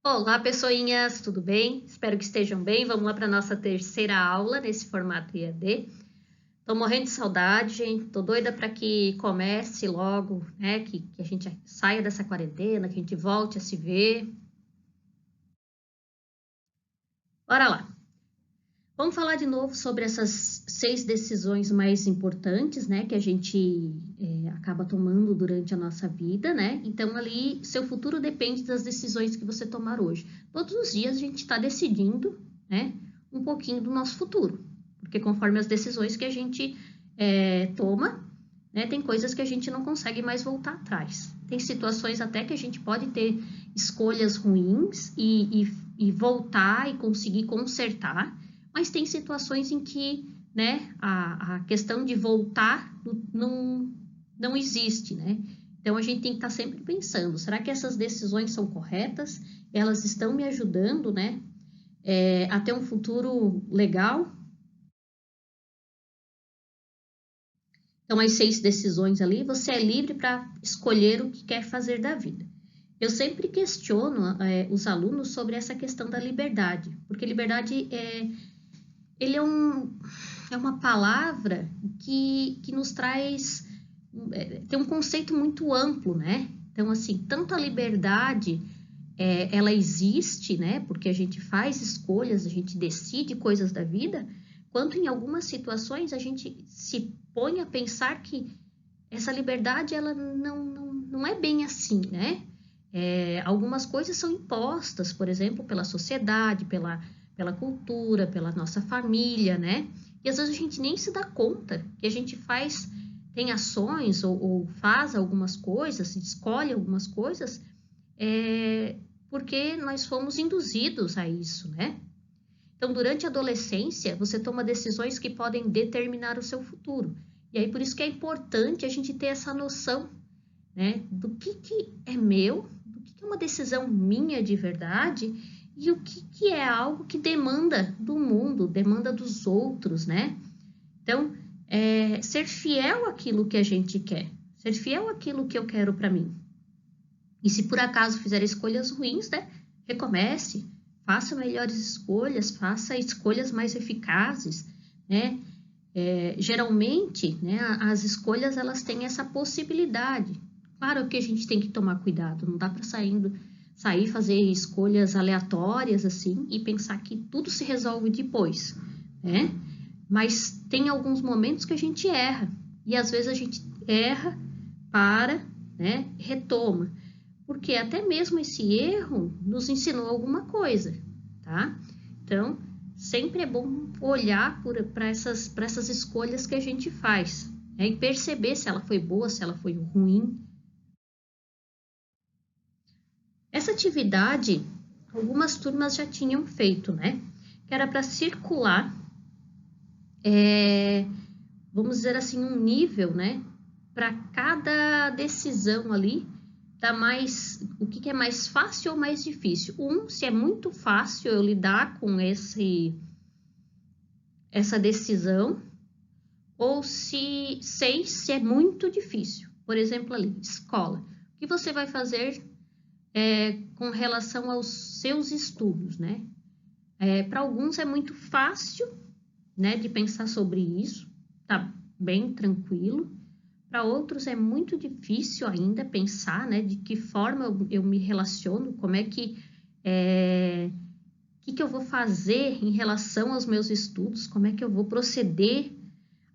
Olá, pessoinhas, tudo bem? Espero que estejam bem. Vamos lá para a nossa terceira aula nesse formato IAD. Tô morrendo de saudade, gente. Tô doida para que comece logo, né? Que a gente saia dessa quarentena, que a gente volte a se ver. Bora lá. Vamos falar de novo sobre essas 6 decisões mais importantes, né? Que a gente acaba tomando durante a nossa vida, né? Então, ali, seu futuro depende das decisões que você tomar hoje. Todos os dias a gente está decidindo, né? Um pouquinho do nosso futuro. Porque conforme as decisões que a gente toma, né? Tem coisas que a gente não consegue mais voltar atrás. Tem situações até que a gente pode ter escolhas ruins e voltar e conseguir consertar, mas tem situações em que, né, a questão de voltar não existe, né? Então, a gente tem que estar sempre pensando, será que essas decisões são corretas? Elas estão me ajudando, né, a ter um futuro legal? Então, as 6 decisões ali, você é livre para escolher o que quer fazer da vida. Eu sempre questiono os alunos sobre essa questão da liberdade, porque liberdade ele é uma palavra que nos traz, tem um conceito muito amplo, né? Então, assim, tanto a liberdade, ela existe, né? Porque a gente faz escolhas, a gente decide coisas da vida, quanto em algumas situações a gente se põe a pensar que essa liberdade, ela não é bem assim, né? Algumas coisas são impostas, por exemplo, pela sociedade, pela cultura, pela nossa família, né? E às vezes a gente nem se dá conta que a gente tem ações ou faz algumas coisas, escolhe algumas coisas, porque nós fomos induzidos a isso, né? Então, durante a adolescência, você toma decisões que podem determinar o seu futuro. E aí, por isso que é importante a gente ter essa noção, né, do que é meu, do que é uma decisão minha de verdade e o que é algo que demanda do mundo, demanda dos outros, né? Então, ser fiel àquilo que a gente quer, ser fiel àquilo que eu quero para mim. E se por acaso fizer escolhas ruins, né, recomece, faça melhores escolhas, faça escolhas mais eficazes, né? Geralmente, né, as escolhas elas têm essa possibilidade. Claro que a gente tem que tomar cuidado, não dá para sair fazer escolhas aleatórias assim e pensar que tudo se resolve depois, né? Mas tem alguns momentos que a gente erra e às vezes a gente erra, né, retoma, porque até mesmo esse erro nos ensinou alguma coisa, tá? Então, sempre é bom olhar para essas escolhas que a gente faz, né? E perceber se ela foi boa, se ela foi ruim. Essa atividade, algumas turmas já tinham feito, né? Que era para circular, vamos dizer assim, um nível, né? Para cada decisão ali, o que é mais fácil ou mais difícil. Se é muito fácil eu lidar com essa decisão, ou se é muito difícil. Por exemplo, ali, escola. O que você vai fazer com relação aos seus estudos, né? Para alguns é muito fácil, né, de pensar sobre isso, tá bem tranquilo. Para outros é muito difícil ainda pensar, né, de que forma eu me relaciono, como é que que eu vou fazer em relação aos meus estudos, como é que eu vou proceder.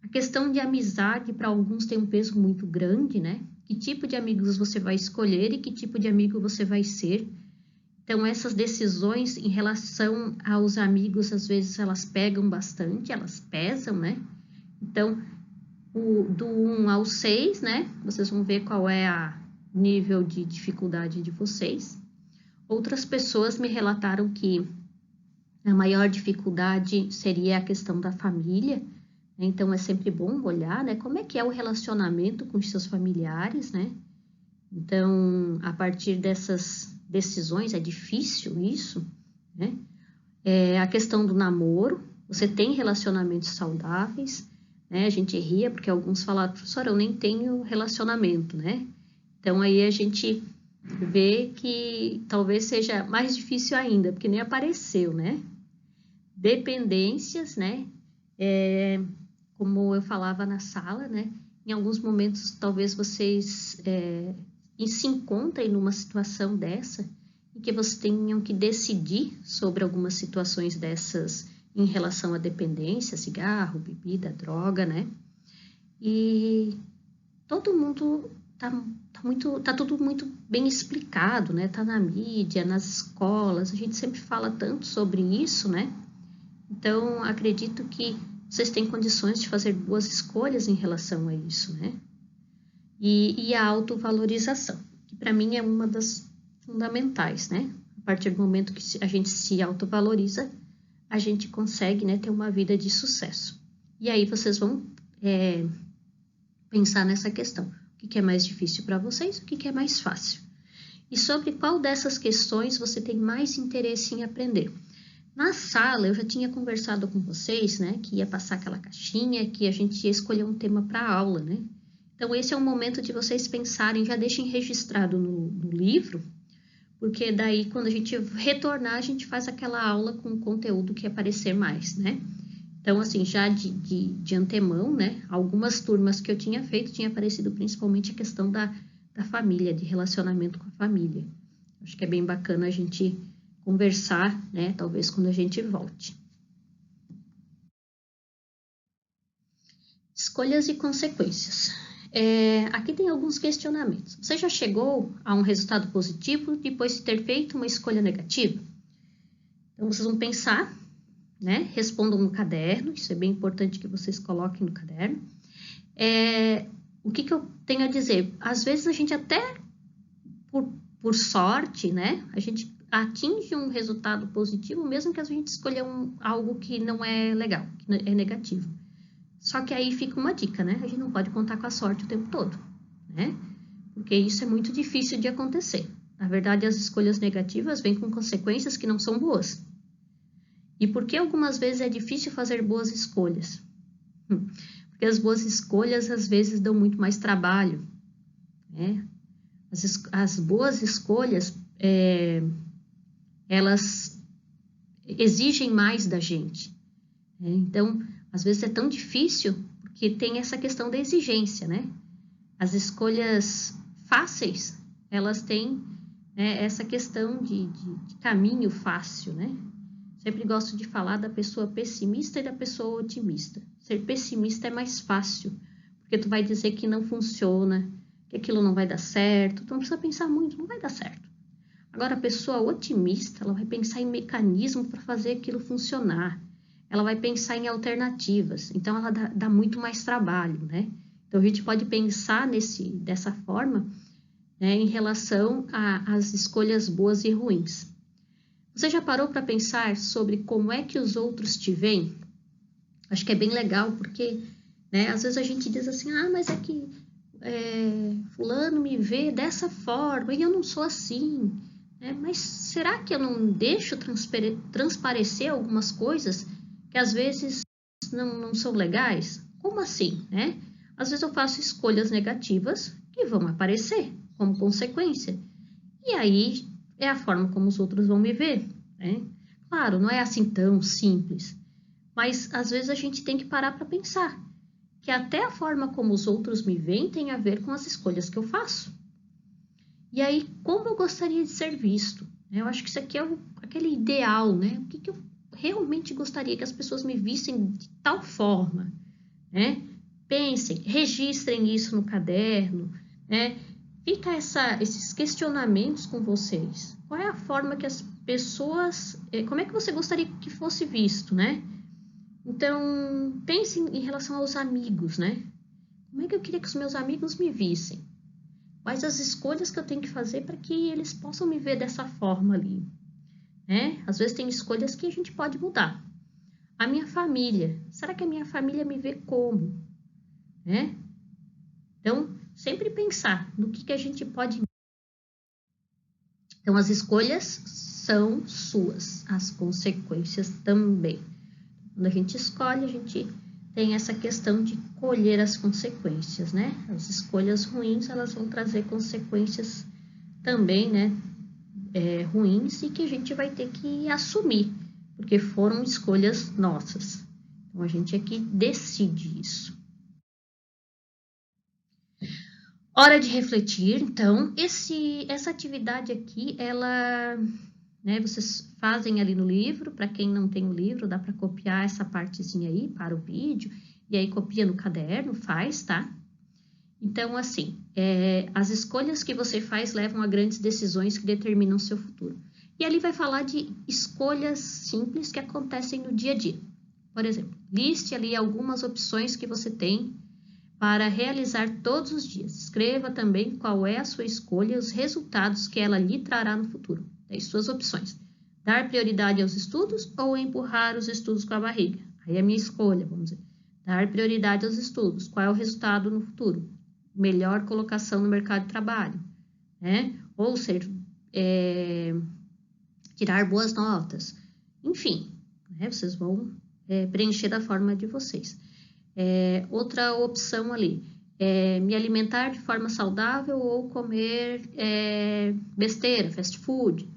A questão de amizade para alguns tem um peso muito grande, né? Que tipo de amigos você vai escolher e que tipo de amigo você vai ser. Então, essas decisões em relação aos amigos, às vezes elas pegam bastante, elas pesam, né? Então, do 1 ao 6, né? Vocês vão ver qual é o nível de dificuldade de vocês. Outras pessoas me relataram que a maior dificuldade seria a questão da família, né? Então, é sempre bom olhar, né? Como é que é o relacionamento com os seus familiares, né? Então, a partir dessas decisões, é difícil isso, né? A questão do namoro, você tem relacionamentos saudáveis, né? A gente ria porque alguns falaram, professora, eu nem tenho relacionamento, né? Então, aí a gente vê que talvez seja mais difícil ainda, porque nem apareceu, né? Dependências, né? Como eu falava na sala, né? Em alguns momentos, talvez vocês se encontrem numa situação dessa, em que vocês tenham que decidir sobre algumas situações dessas em relação à dependência, cigarro, bebida, droga, né? E todo mundo tá tudo muito bem explicado, né? Tá na mídia, nas escolas, a gente sempre fala tanto sobre isso, né? Então, acredito que vocês têm condições de fazer boas escolhas em relação a isso, né? E a autovalorização, que para mim é uma das fundamentais, né? A partir do momento que a gente se autovaloriza, a gente consegue, né, ter uma vida de sucesso. E aí vocês vão pensar nessa questão. O que é mais difícil para vocês? O que é mais fácil? E sobre qual dessas questões você tem mais interesse em aprender? Na sala, eu já tinha conversado com vocês, né, que ia passar aquela caixinha, que a gente ia escolher um tema para a aula, né? Então, esse é o momento de vocês pensarem, já deixem registrado no livro, porque daí, quando a gente retornar, a gente faz aquela aula com o conteúdo que aparecer mais, né? Então, assim, já de antemão, né, algumas turmas que eu tinha feito, tinha aparecido principalmente a questão da família, de relacionamento com a família. Acho que é bem bacana a gente conversar, né, talvez quando a gente volte. Escolhas e consequências. Aqui tem alguns questionamentos. Você já chegou a um resultado positivo depois de ter feito uma escolha negativa? Então, vocês vão pensar, né? Respondam no caderno, isso é bem importante que vocês coloquem no caderno. O que eu tenho a dizer? Às vezes a gente até, por sorte, né? A gente atinge um resultado positivo, mesmo que a gente escolha algo que não é legal, que é negativo. Só que aí fica uma dica, né? A gente não pode contar com a sorte o tempo todo, né? Porque isso é muito difícil de acontecer. Na verdade, as escolhas negativas vêm com consequências que não são boas. E por que algumas vezes é difícil fazer boas escolhas? Porque as boas escolhas, às vezes, dão muito mais trabalho, né? As boas escolhas, elas exigem mais da gente, né? Então, às vezes é tão difícil porque tem essa questão da exigência, né? As escolhas fáceis, elas têm, né, essa questão de caminho fácil, né? Sempre gosto de falar da pessoa pessimista e da pessoa otimista. Ser pessimista é mais fácil, porque tu vai dizer que não funciona, que aquilo não vai dar certo, tu não precisa pensar muito, não vai dar certo. Agora, a pessoa otimista, ela vai pensar em mecanismo para fazer aquilo funcionar. Ela vai pensar em alternativas, então ela dá muito mais trabalho, né? Então, a gente pode pensar dessa forma, né, em relação às escolhas boas e ruins. Você já parou para pensar sobre como é que os outros te veem? Acho que é bem legal, porque, né, às vezes a gente diz assim, mas é que fulano me vê dessa forma e eu não sou assim. Mas será que eu não deixo transparecer algumas coisas que às vezes não são legais? Como assim, né? Às vezes eu faço escolhas negativas que vão aparecer como consequência. E aí é a forma como os outros vão me ver, né? Claro, não é assim tão simples, mas às vezes a gente tem que parar para pensar que até a forma como os outros me veem tem a ver com as escolhas que eu faço. E aí, como eu gostaria de ser visto? Eu acho que isso aqui é aquele ideal, né? O que eu realmente gostaria que as pessoas me vissem de tal forma, né? Pensem, registrem isso no caderno, né? Fica esses questionamentos com vocês. Qual é a forma que as pessoas... Como é que você gostaria que fosse visto, né? Então, pensem em relação aos amigos, né? Como é que eu queria que os meus amigos me vissem? Quais as escolhas que eu tenho que fazer para que eles possam me ver dessa forma ali, né? Às vezes tem escolhas que a gente pode mudar. A minha família, será que a minha família me vê como? Né? Então, sempre pensar no que a gente pode... Então, as escolhas são suas, as consequências também. Quando a gente escolhe, a gente tem essa questão de colher as consequências, né? As escolhas ruins, elas vão trazer consequências também, né, ruins e que a gente vai ter que assumir, porque foram escolhas nossas. Então, a gente é que decide isso. Hora de refletir. Então, essa atividade aqui, ela, né, vocês fazem ali no livro. Para quem não tem o livro, dá para copiar essa partezinha aí para o vídeo, e aí copia no caderno, faz, tá? Então, assim, as escolhas que você faz levam a grandes decisões que determinam seu futuro. E ali vai falar de escolhas simples que acontecem no dia a dia. Por exemplo, liste ali algumas opções que você tem para realizar todos os dias. Escreva também qual é a sua escolha e os resultados que ela lhe trará no futuro. As suas opções. Dar prioridade aos estudos ou empurrar os estudos com a barriga? Aí é a minha escolha, vamos dizer. Dar prioridade aos estudos. Qual é o resultado no futuro? Melhor colocação no mercado de trabalho, né? Ou seja, tirar boas notas. Enfim, né? Vocês vão preencher da forma de vocês. Outra opção ali, me alimentar de forma saudável ou comer besteira, fast food.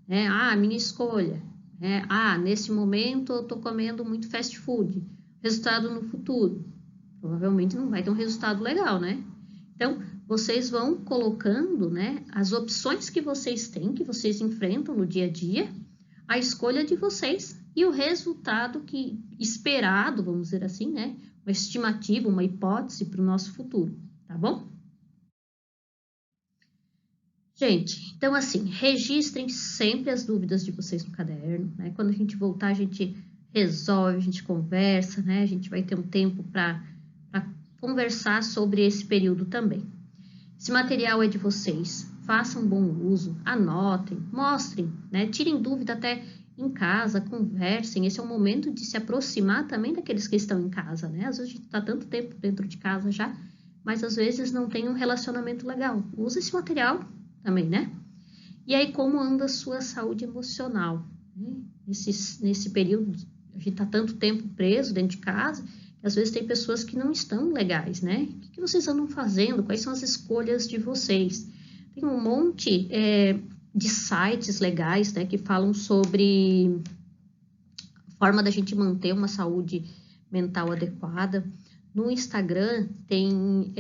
Minha escolha. Nesse momento eu estou comendo muito fast food. Resultado no futuro. Provavelmente não vai ter um resultado legal, né? Então, vocês vão colocando, né, as opções que vocês têm, que vocês enfrentam no dia a dia, a escolha de vocês e o resultado que esperado, vamos dizer assim, né? Uma estimativa, uma hipótese para o nosso futuro, tá bom? Gente, então assim, registrem sempre as dúvidas de vocês no caderno, né? Quando a gente voltar, a gente resolve, a gente conversa, né? A gente vai ter um tempo para conversar sobre esse período também. Esse material é de vocês, façam bom uso, anotem, mostrem, né? Tirem dúvida até em casa, conversem. Esse é o momento de se aproximar também daqueles que estão em casa, né? Às vezes a gente está tanto tempo dentro de casa já, mas às vezes não tem um relacionamento legal. Usa esse material também, né? E aí, como anda a sua saúde emocional? Né? Nesse período, a gente está tanto tempo preso dentro de casa, que às vezes tem pessoas que não estão legais, né? O que vocês andam fazendo? Quais são as escolhas de vocês? Tem um monte de sites legais, né, que falam sobre a forma da gente manter uma saúde mental adequada. No Instagram tem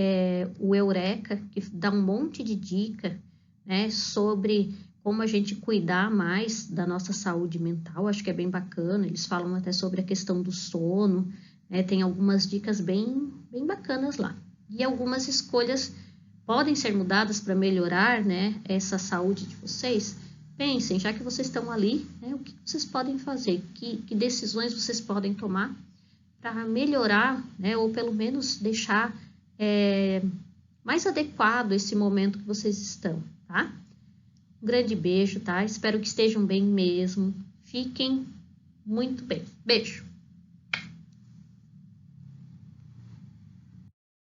o Eureka, que dá um monte de dica, né, sobre como a gente cuidar mais da nossa saúde mental. Acho que é bem bacana. Eles falam até sobre a questão do sono, né, tem algumas dicas bem bacanas lá. E algumas escolhas podem ser mudadas para melhorar, né, essa saúde de vocês. Pensem, já que vocês estão ali, né, o que vocês podem fazer? Que decisões vocês podem tomar para melhorar, né, ou pelo menos deixar mais adequado esse momento que vocês estão, tá? Um grande beijo, tá? Espero que estejam bem mesmo. Fiquem muito bem. Beijo!